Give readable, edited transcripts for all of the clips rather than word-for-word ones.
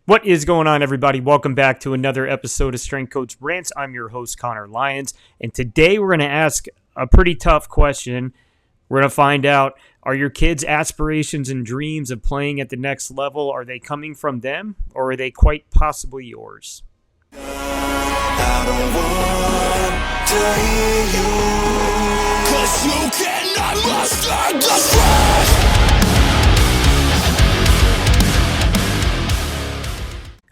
What is going on, everybody? Welcome back to another episode of Strength Coach Rants. I'm your host, Connor Lyons, and today we're going to ask a pretty tough question. We're going to find out, are your kids' aspirations and dreams of playing at the next level, are they coming from them, or are they quite possibly yours? I don't want to hear you, 'cause you cannot master the strength.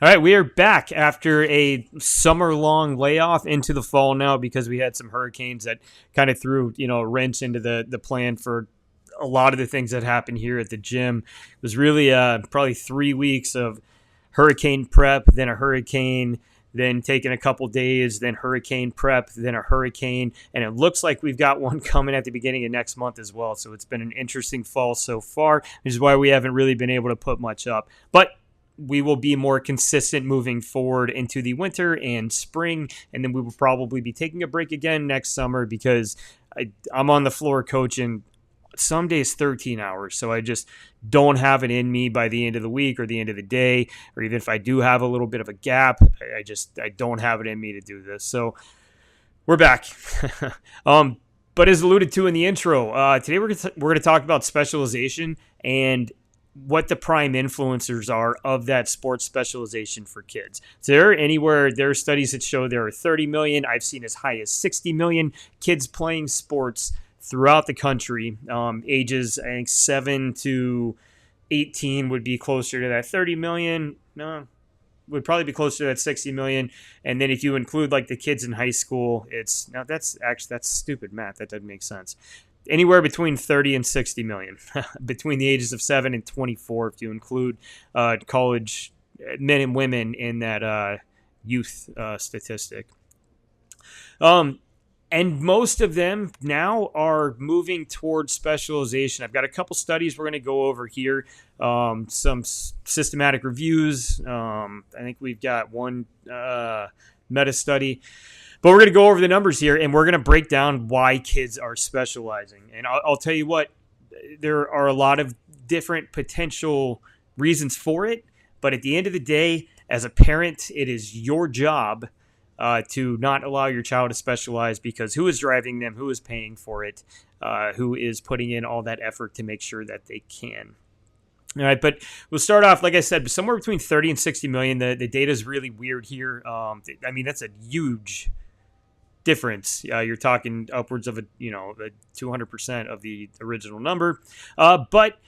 All right, we are back after a summer-long layoff into the fall now because we had some hurricanes that kind of threw, a wrench into the plan for a lot of the things that happened here at the gym. It was really probably 3 weeks of hurricane prep, then a hurricane, then taking a couple days, then hurricane prep, then a hurricane, and it looks like we've got one coming at the beginning of next month as well. So it's been an interesting fall so far, which is why we haven't really been able to put much up. But we will be more consistent moving forward into the winter and spring, and then we will probably be taking a break again next summer because I'm on the floor coaching some days 13 hours, so I just don't have it in me by the end of the week or the end of the day, or even if I do have a little bit of a gap, I don't have it in me to do this. So we're back. But as alluded to in the intro, today we're going to talk about specialization and what the prime influencers are of that sports specialization for kids. So there are studies that show there are 30 million, I've seen as high as 60 million kids playing sports throughout the country. Ages, I think 7 to 18 would be closer to that 30 million. No, would probably be closer to that 60 million. And then if you include like the kids in high school, that's stupid math. That doesn't make sense. Anywhere between 30 and 60 million between the ages of 7 and 24 if you include college men and women in that youth statistic. And most of them now are moving towards specialization. I've got a couple studies we're going to go over here, some systematic reviews. I think we've got one meta study. But we're going to go over the numbers here, and we're going to break down why kids are specializing. And I'll tell you what, there are a lot of different potential reasons for it. But at the end of the day, as a parent, it is your job to not allow your child to specialize, because who is driving them, who is paying for it, who is putting in all that effort to make sure that they can. All right, but we'll start off, like I said, somewhere between 30 and 60 million. The data is really weird here. That's a huge difference. You're talking upwards of a 200% of the original number. But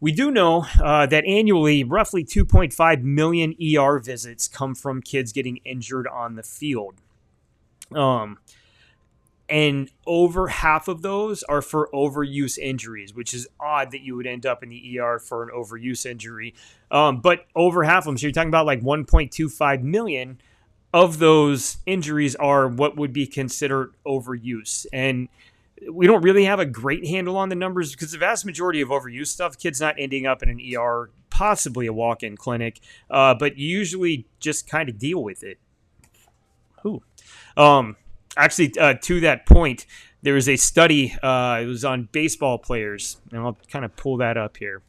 we do know that annually, roughly 2.5 million ER visits come from kids getting injured on the field. And over half of those are for overuse injuries, which is odd that you would end up in the ER for an overuse injury. But over half of them, so you're talking about like 1.25 million of those injuries are what would be considered overuse. And we don't really have a great handle on the numbers because the vast majority of overuse stuff, kids not ending up in an ER, possibly a walk-in clinic, but you usually just kind of deal with it. Actually, to that point, there was a study, it was on baseball players, and I'll kind of pull that up here.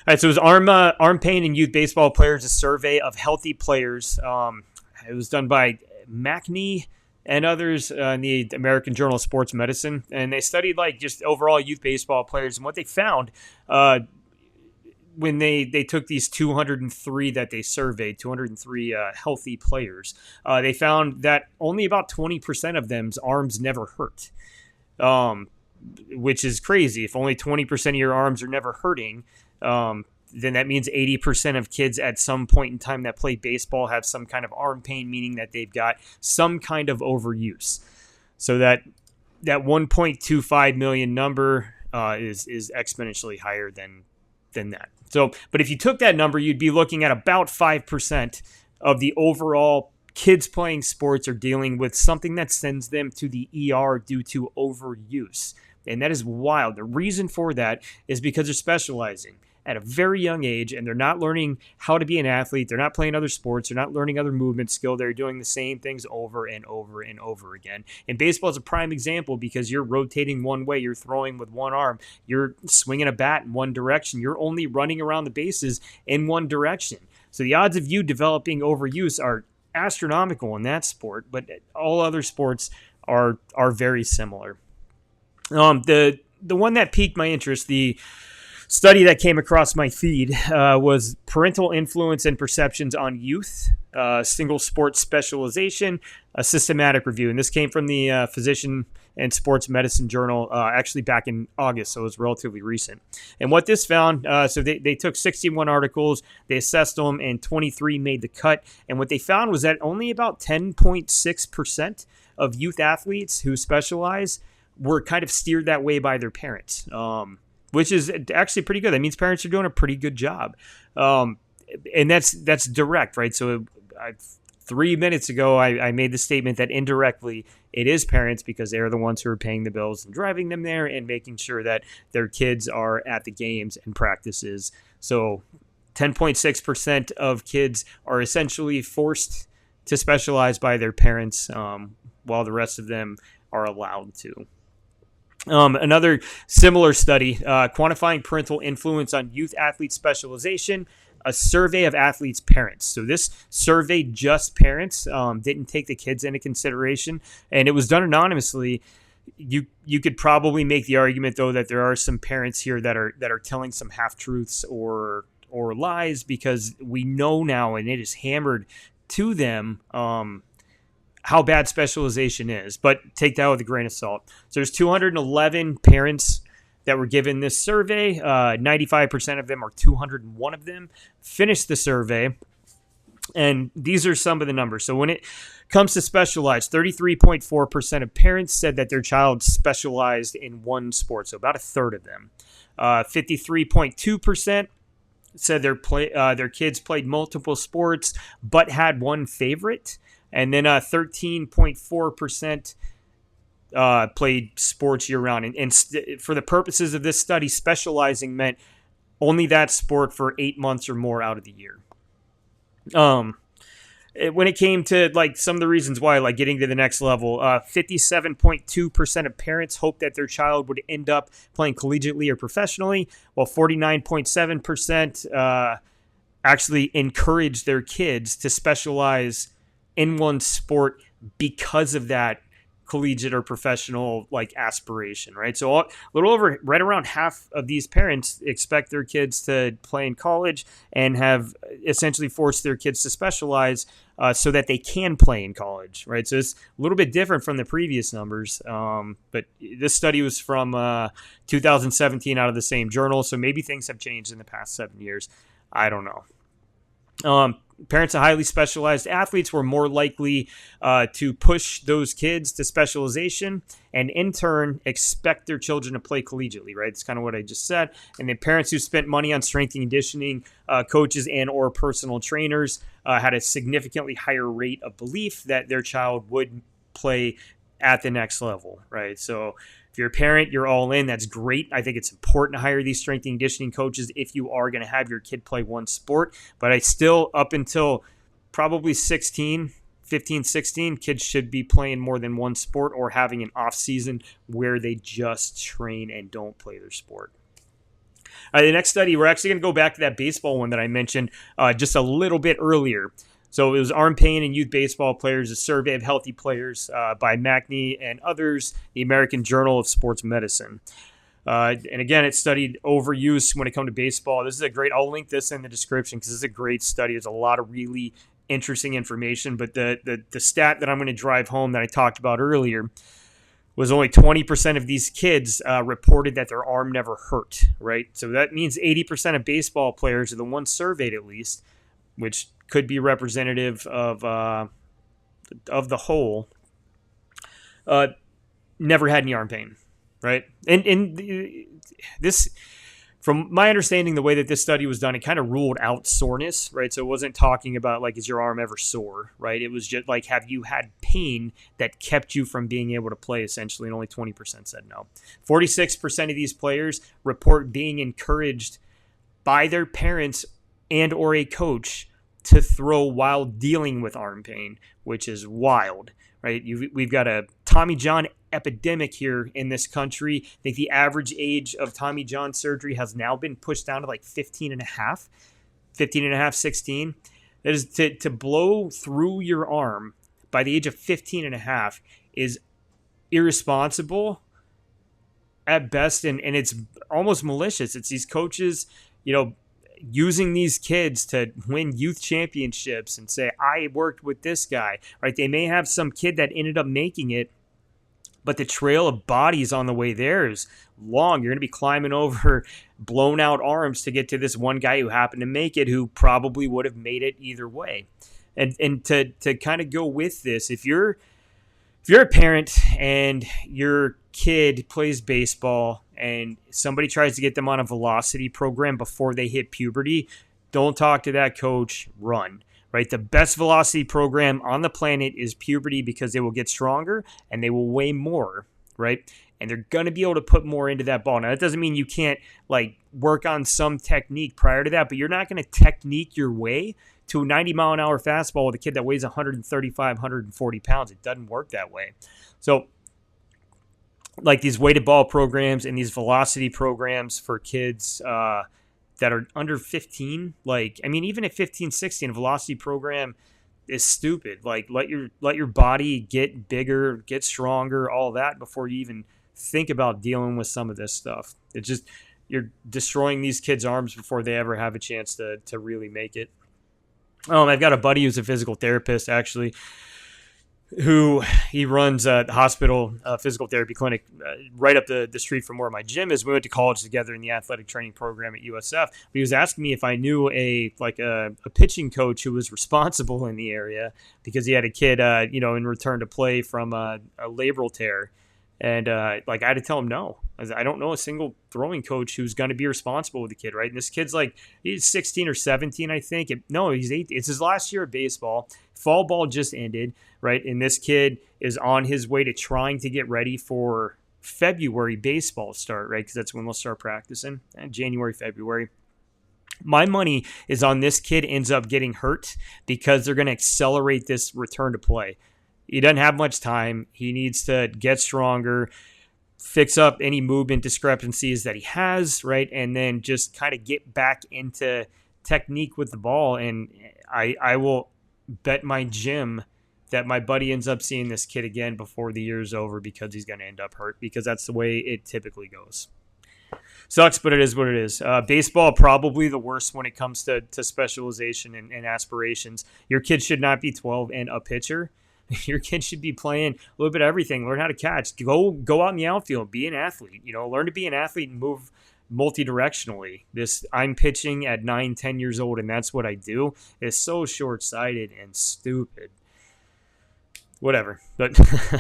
All right, so it was arm pain in youth baseball players, a survey of healthy players. It was done by McNee and others in the American Journal of Sports Medicine, and they studied like just overall youth baseball players. And what they found when they took these 203 that they surveyed, 203 healthy players, they found that only about 20% of them's arms never hurt, which is crazy. If only 20% of your arms are never hurting, then that means 80% of kids at some point in time that play baseball have some kind of arm pain, meaning that they've got some kind of overuse. So that 1.25 million number is exponentially higher than that. So, but if you took that number, you'd be looking at about 5% of the overall kids playing sports are dealing with something that sends them to the ER due to overuse. And that is wild. The reason for that is because they're specializing. at a very young age, and they're not learning how to be an athlete. They're not playing other sports. They're not learning other movement skill. They're doing the same things over and over and over again. And baseball is a prime example because you're rotating one way. You're throwing with one arm. You're swinging a bat in one direction. You're only running around the bases in one direction. So the odds of you developing overuse are astronomical in that sport, but all other sports are very similar. The one that piqued my interest, the study that came across my feed, was Parental Influence and Perceptions on Youth, Single Sport Specialization, a systematic review. And this came from the Physician and Sports Medicine Journal, actually back in August, so it was relatively recent. And what this found, so they took 61 articles, they assessed them, and 23 made the cut. And what they found was that only about 10.6% of youth athletes who specialize were kind of steered that way by their parents, which is actually pretty good. That means parents are doing a pretty good job. And that's direct, right? So 3 minutes ago, I made the statement that indirectly it is parents because they're the ones who are paying the bills and driving them there and making sure that their kids are at the games and practices. So 10.6% of kids are essentially forced to specialize by their parents, while the rest of them are allowed to. Another similar study, Quantifying Parental Influence on Youth Athlete Specialization, a survey of athletes' parents. So this surveyed just parents, didn't take the kids into consideration, and it was done anonymously. You could probably make the argument, though, that there are some parents here that are telling some half-truths or lies, because we know now, and it is hammered to them, how bad specialization is, but take that with a grain of salt. So there's 211 parents that were given this survey. 95% of them, or 201 of them, finished the survey. And these are some of the numbers. So when it comes to specialized, 33.4% of parents said that their child specialized in one sport. So about a third of them. 53.2% said their kids played multiple sports but had one favorite. And then 13.4% played sports year-round. And for the purposes of this study, specializing meant only that sport for 8 months or more out of the year. When it came to like some of the reasons why, like getting to the next level, 57.2% of parents hoped that their child would end up playing collegiately or professionally, while 49.7% actually encouraged their kids to specialize in one sport because of that collegiate or professional like aspiration, right? So a little over, right around half of these parents expect their kids to play in college and have essentially forced their kids to specialize so that they can play in college, right? So it's a little bit different from the previous numbers, but this study was from 2017 out of the same journal, so maybe things have changed in the past 7 years. I don't know. Parents of highly specialized athletes were more likely to push those kids to specialization and in turn expect their children to play collegiately, right? It's kind of what I just said. And then parents who spent money on strength and conditioning coaches and or personal trainers had a significantly higher rate of belief that their child would play at the next level, right? So if you're a parent, you're all in. That's great. I think it's important to hire these strength and conditioning coaches if you are going to have your kid play one sport. But I still, up until probably 15, 16, kids should be playing more than one sport or having an off season where they just train and don't play their sport. All right, the next study, we're actually going to go back to that baseball one that I mentioned just a little bit earlier. So it was Arm Pain in Youth Baseball Players, a survey of healthy players by McNee and others, the American Journal of Sports Medicine. And again, it studied overuse when it comes to baseball. This is a great, I'll link this in the description because this is a great study. There's a lot of really interesting information, but the stat that I'm going to drive home that I talked about earlier was only 20% of these kids reported that their arm never hurt, right? So that means 80% of baseball players, are the ones surveyed at least, which could be representative of the whole, never had any arm pain, right? And this, from my understanding, the way that this study was done, it kind of ruled out soreness, right? So it wasn't talking about like, is your arm ever sore, right? It was just like, have you had pain that kept you from being able to play, essentially, and only 20% said no. 46% of these players report being encouraged by their parents and or a coach to throw while dealing with arm pain, which is wild, right? We've got a Tommy John epidemic here in this country. I think the average age of Tommy John surgery has now been pushed down to like 15 and a half, 16. That is to blow through your arm by the age of 15 and a half is irresponsible at best, and it's almost malicious. It's these coaches, using these kids to win youth championships and say, I worked with this guy, right? They may have some kid that ended up making it, but the trail of bodies on the way there is long. You're going to be climbing over blown out arms to get to this one guy who happened to make it, who probably would have made it either way. And to kind of go with this, if you're a parent and your kid plays baseball and somebody tries to get them on a velocity program before they hit puberty, don't talk to that coach, run. Right? The best velocity program on the planet is puberty, because they will get stronger and they will weigh more, right? And they're going to be able to put more into that ball. Now, that doesn't mean you can't work on some technique prior to that, but you're not going to technique your way to a 90-mile-an-hour fastball with a kid that weighs 135, 140 pounds. It doesn't work that way. So, these weighted ball programs and these velocity programs for kids that are under 15, even at 15, 16, a velocity program is stupid. Let your body get bigger, get stronger, all that before you even think about dealing with some of this stuff. It's just, you're destroying these kids' arms before they ever have a chance to really make it. I've got a buddy who's a physical therapist, actually, who he runs a hospital physical therapy clinic right up the street from where my gym is. We went to college together in the athletic training program at USF. But he was asking me if I knew a pitching coach who was responsible in the area, because he had a kid, in return to play from a labral tear. And I had to tell him no. I don't know a single throwing coach who's going to be responsible with the kid, right? And this kid's he's 16 or 17, I think. He's 8. It's his last year of baseball. Fall ball just ended, right? And this kid is on his way to trying to get ready for February baseball start, right? Because that's when they'll start practicing, January, February. My money is on this kid ends up getting hurt because they're going to accelerate this return to play. He doesn't have much time. He needs to get stronger, fix up any movement discrepancies that he has, right? And then just kind of get back into technique with the ball. And I will bet my gym that my buddy ends up seeing this kid again before the year's over, because he's going to end up hurt, because that's the way it typically goes. Sucks, but it is what it is. Baseball, probably the worst when it comes to specialization and aspirations. Your kid should not be 12 and a pitcher. Your kid should be playing a little bit of everything. Learn how to catch. Go out in the outfield. Be an athlete. Learn to be an athlete and move multi-directionally. I'm pitching at 9, 10 years old, and that's what I do, is so short-sighted and stupid. Whatever. But all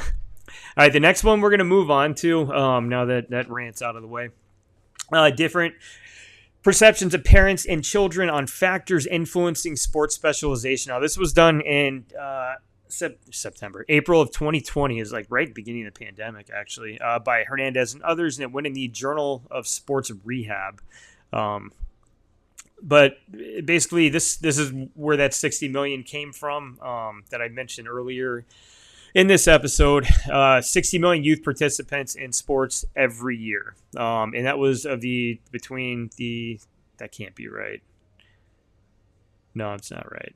right, the next one we're going to move on to, now that rant's out of the way. Different perceptions of parents and children on factors influencing sports specialization. Now, this was done in April of 2020, is right at the beginning of the pandemic, actually, by Hernandez and others, and it went in the Journal of Sports Rehab. But basically, this is where that $60 million came from, that I mentioned earlier in this episode. 60 million youth participants in sports every year, and that was that can't be right. No, it's not right.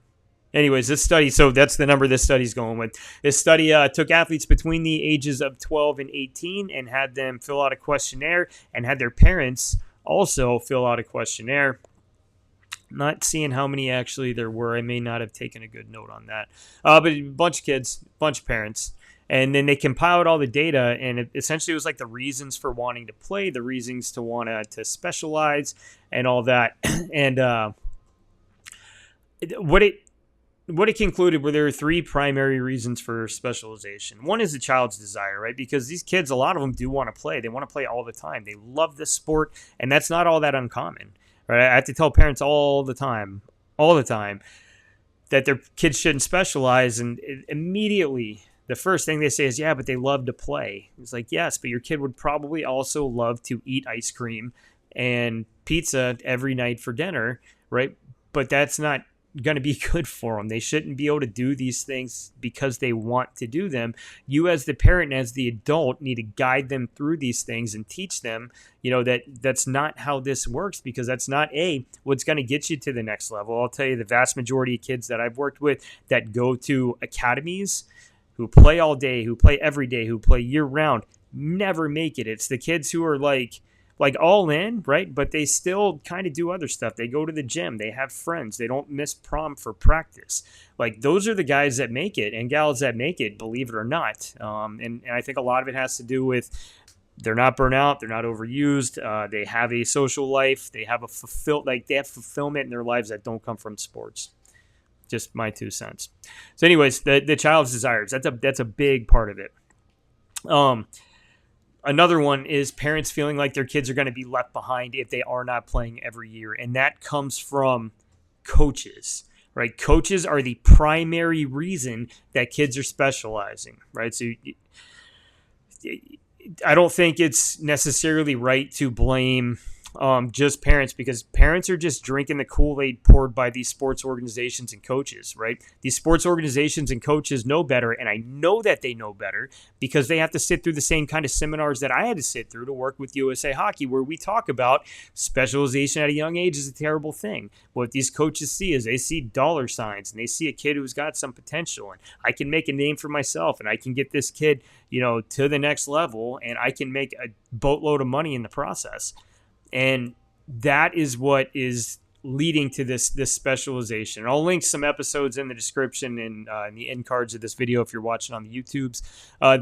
Anyways, this study, so that's the number this study's going with. This study took athletes between the ages of 12 and 18 and had them fill out a questionnaire, and had their parents also fill out a questionnaire. Not seeing how many actually there were. I may not have taken a good note on that. But a bunch of kids, a bunch of parents. And then they compiled all the data, and it essentially was the reasons for wanting to play, the reasons to want to specialize, and all that. And what it concluded were there are 3 primary reasons for specialization. One is the child's desire, right? Because these kids, a lot of them do want to play. They want to play all the time. They love this sport, and that's not all that uncommon, right? I have to tell parents all the time, that their kids shouldn't specialize, and immediately the first thing they say is, yeah, but they love to play. It's yes, but your kid would probably also love to eat ice cream and pizza every night for dinner, right? But that's not going to be good for them. They shouldn't be able to do these things because they want to do them. You as the parent and as the adult need to guide them through these things and teach them, that that's not how this works, because that's not what's going to get you to the next level. I'll tell you, the vast majority of kids that I've worked with that go to academies, who play all day, who play every day, who play year round, never make it. It's the kids who are like all in, right? But they still kind of do other stuff. They go to the gym. They have friends. They don't miss prom for practice. Like, those are the guys that make it and gals that make it, believe it or not. And I think a lot of it has to do with they're not burnt out. They're not overused. They have a social life. They have they have fulfillment in their lives that don't come from sports. Just my 2 cents. So anyways, the child's desires, that's a big part of it. Another one is parents feeling like their kids are going to be left behind if they are not playing every year. And that comes from coaches, right? Coaches are the primary reason that kids are specializing, right? So I don't think it's necessarily right to blame just parents, because parents are just drinking the Kool-Aid poured by these sports organizations and coaches, right? These sports organizations and coaches know better, and I know that they know better because they have to sit through the same kind of seminars that I had to sit through to work with USA Hockey, where we talk about specialization at a young age is a terrible thing. What these coaches see is they see dollar signs, and they see a kid who's got some potential, and I can make a name for myself, and I can get this kid, to the next level, and I can make a boatload of money in the process. And that is what is leading to this specialization. And I'll link some episodes in the description and in the end cards of this video if you're watching on the YouTubes,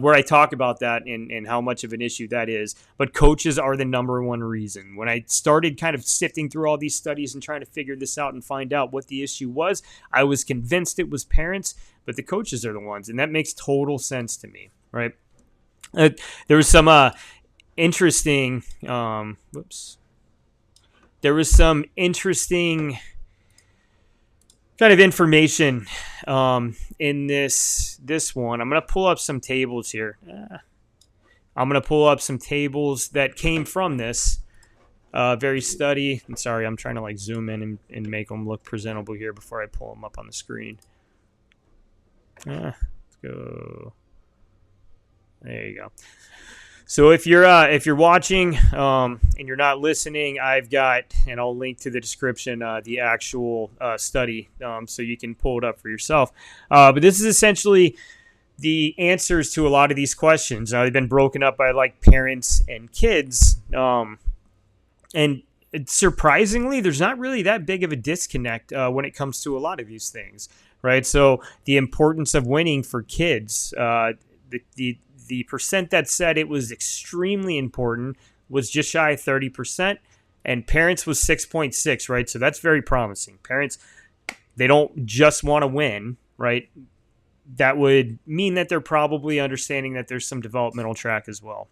where I talk about that and how much of an issue that is. But coaches are the number one reason. When I started kind of sifting through all these studies and trying to figure this out and find out what the issue was, I was convinced it was parents, but the coaches are the ones. And that makes total sense to me, right? There was some interesting there was some interesting kind of information in this one. I'm going to pull up some tables here. I'm going to pull up some tables that came from this very study. I'm sorry, I'm trying to zoom in and make them look presentable here before I pull them up on the screen. Let's go. There you go. So if you're watching and you're not listening, I've got, and I'll link to the description, the actual study, so you can pull it up for yourself. But this is essentially the answers to a lot of these questions. They've been broken up by parents and kids, and surprisingly, there's not really that big of a disconnect when it comes to a lot of these things, right? So the importance of winning for kids, the percent that said it was extremely important was just shy of 30%, and parents was 6.6, right? So that's very promising. Parents, they don't just want to win, right? That would mean that they're probably understanding that there's some developmental track as well.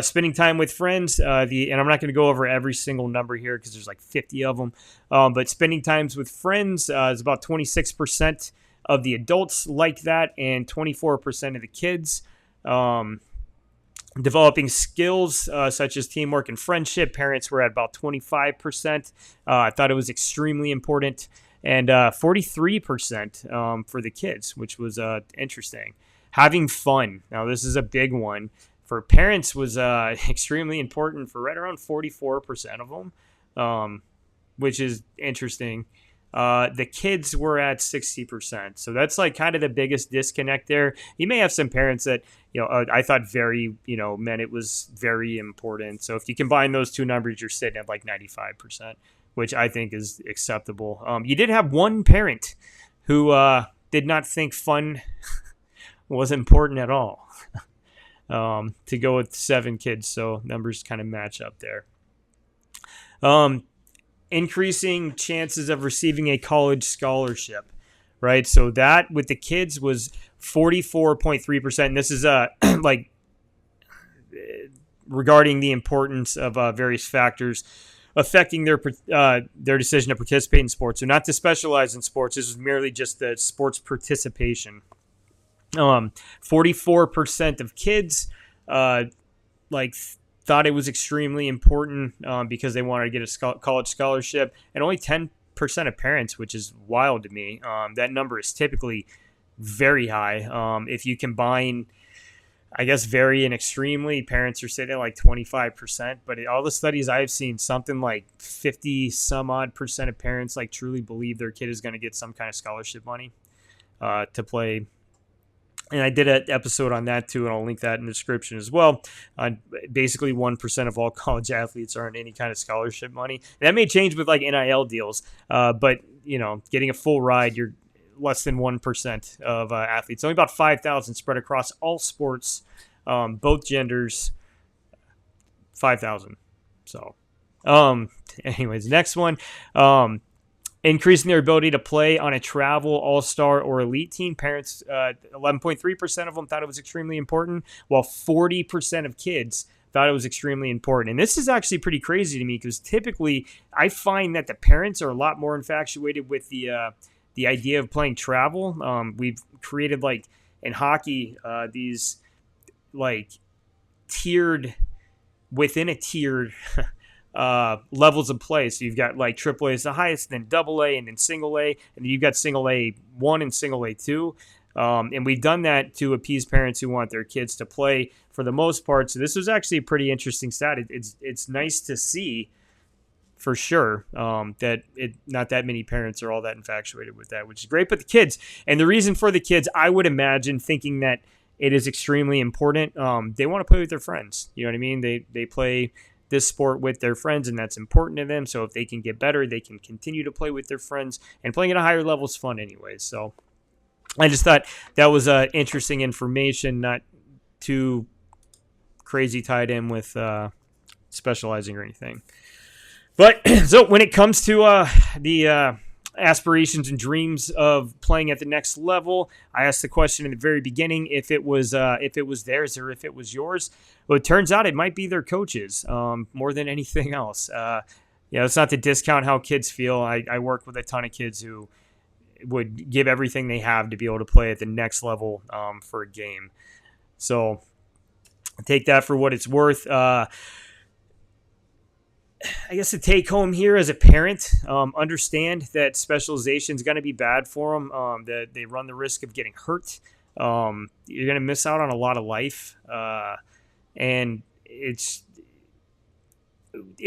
Spending time with friends, and I'm not going to go over every single number here because there's 50 of them, but spending times with friends is about 26% of the adults like that, and 24% of the kids. Developing skills such as teamwork and friendship, parents were at about 25%. I thought it was extremely important, and 43% for the kids, which was interesting. Having fun. Now, this is a big one. For parents was extremely important for right around 44% of them, which is interesting. The kids were at 60%. So that's kind of the biggest disconnect there. You may have some parents that, I thought meant it was very important. So if you combine those two numbers, you're sitting at 95%, which I think is acceptable. You did have one parent who did not think fun was important at all to go with 7 kids. So numbers kind of match up there. Increasing chances of receiving a college scholarship, right? So that with the kids was 44.3%. And this is regarding the importance of various factors affecting their decision to participate in sports. So not to specialize in sports. This was merely just the sports participation. 44% of kids, thought it was extremely important because they wanted to get a college scholarship, and only 10% of parents, which is wild to me. That number is typically very high. If you combine, I guess, very and extremely, parents are sitting at like 25%. But all the studies I've seen, something like 50 some odd percent of parents like truly believe their kid is going to get some kind of scholarship money to play. And I did an episode on that too, and I'll link that in the description as well. Basically, 1% of all college athletes earn any kind of scholarship money. And that may change with like NIL deals, but getting a full ride, you're less than 1% of athletes. Only about 5,000 spread across all sports, both genders. 5,000. So, anyways, next one. Increasing their ability to play on a travel, all-star, or elite team. Parents, 11.3% of them thought it was extremely important, while 40% of kids thought it was extremely important. And this is actually pretty crazy to me because typically I find that the parents are a lot more infatuated with the idea of playing travel. We've created, like, in hockey, these, like, tiered, within a tiered levels of play. So you've got like AAA is the highest, then AA, and then single A, and then you've got single A1 and single A2. And we've done that to appease parents who want their kids to play for the most part. So this was actually a pretty interesting stat. It's nice to see for sure that not that many parents are all that infatuated with that, which is great. But the kids, and the reason for the kids, I would imagine thinking that it is extremely important. They want to play with their friends. You know what I mean? They play this sport with their friends, and that's important to them. So if they can get better, they can continue to play with their friends, and playing at a higher level is fun anyways. So I just thought that was interesting information, not too crazy tied in with specializing or anything. But so when it comes to the aspirations and dreams of playing at the next level, I asked the question in the very beginning if it was theirs or if it was yours. Well, it turns out it might be their coaches more than anything else. It's not to discount how kids feel. I work with a ton of kids who would give everything they have to be able to play at the next level for a game. So take that for what it's worth. I guess the take home here as a parent, understand that specialization is going to be bad for them, that they run the risk of getting hurt. You're going to miss out on a lot of life. And it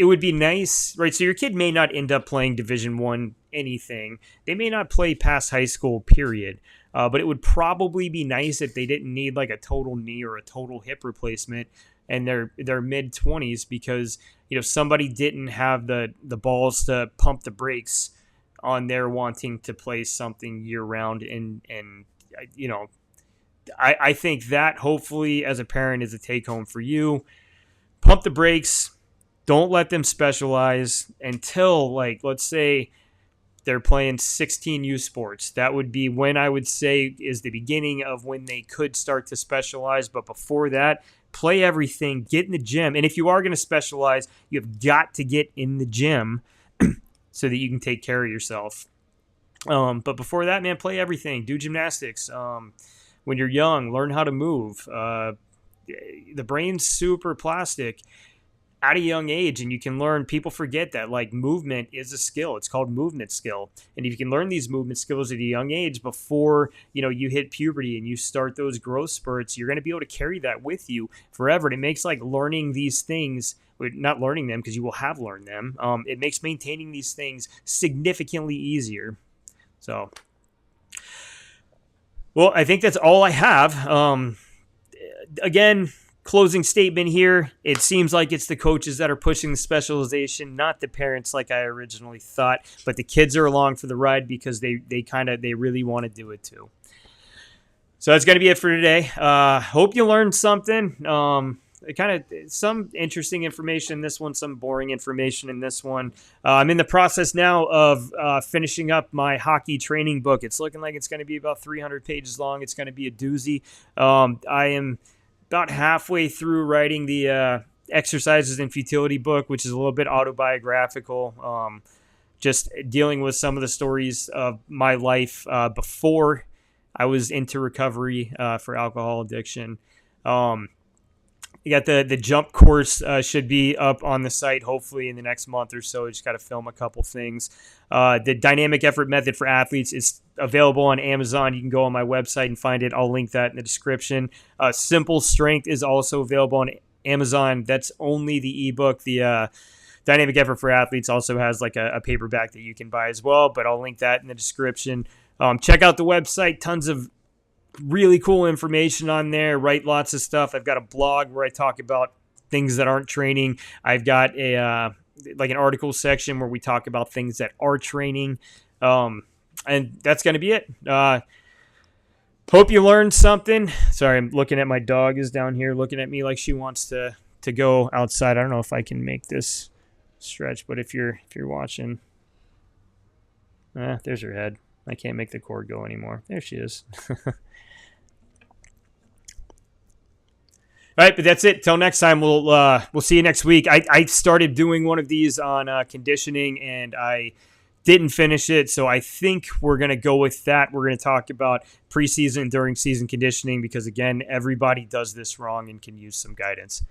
would be nice, right? So your kid may not end up playing Division I anything. They may not play past high school, period. But it would probably be nice if they didn't need like a total knee or a total hip replacement and their mid-20s, because somebody didn't have the balls to pump the brakes on their wanting to play something year-round. And I think that hopefully as a parent is a take-home for you. Pump the brakes. Don't let them specialize until, like, let's say they're playing 16 U sports. That would be when I would say is the beginning of when they could start to specialize. But before that, play everything, get in the gym. And if you are going to specialize, you have got to get in the gym so that you can take care of yourself. But before that, man, play everything. Do gymnastics. When you're young, learn how to move. The brain's super plastic at a young age, and you can learn. People forget that, like, movement is a skill. It's called movement skill. And if you can learn these movement skills at a young age before you hit puberty and you start those growth spurts, you're going to be able to carry that with you forever. And it makes, like, learning these things, not learning them because you will have learned them, it makes maintaining these things significantly easier. So, well, I think that's all I have. Again, closing statement here. It seems like it's the coaches that are pushing the specialization, not the parents like I originally thought. But the kids are along for the ride because they really want to do it too. So that's going to be it for today. Hope you learned something. Some interesting information in this one, some boring information in this one. I'm in the process now of finishing up my hockey training book. It's looking like it's going to be about 300 pages long. It's going to be a doozy. I am about halfway through writing the exercises and futility book, which is a little bit autobiographical, just dealing with some of the stories of my life before I was into recovery for alcohol addiction. You got the jump course should be up on the site hopefully in the next month or so. We just got to film a couple things. The dynamic effort method for athletes is available on Amazon. You can go on my website and find it. I'll link that in the description. Simple Strength is also available on Amazon. That's only the ebook. The dynamic effort for athletes also has like a paperback that you can buy as well, but I'll link that in the description. Check out the website. Tons of really cool information on there. Write lots of stuff. I've got a blog where I talk about things that aren't training. I've got a like an article section where we talk about things that are training. And that's going to be it. Hope you learned something. Sorry, I'm looking at my dog is down here looking at me like she wants to go outside. I don't know if I can make this stretch, but if you're watching, there's her head. I can't make the cord go anymore. There she is. All right, but that's it. Till next time, we'll see you next week. I started doing one of these on conditioning, and I didn't finish it, so I think we're going to go with that. We're going to talk about preseason and during season conditioning because, again, everybody does this wrong and can use some guidance.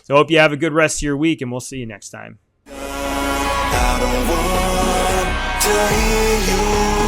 So I hope you have a good rest of your week, and we'll see you next time. I don't want to hear you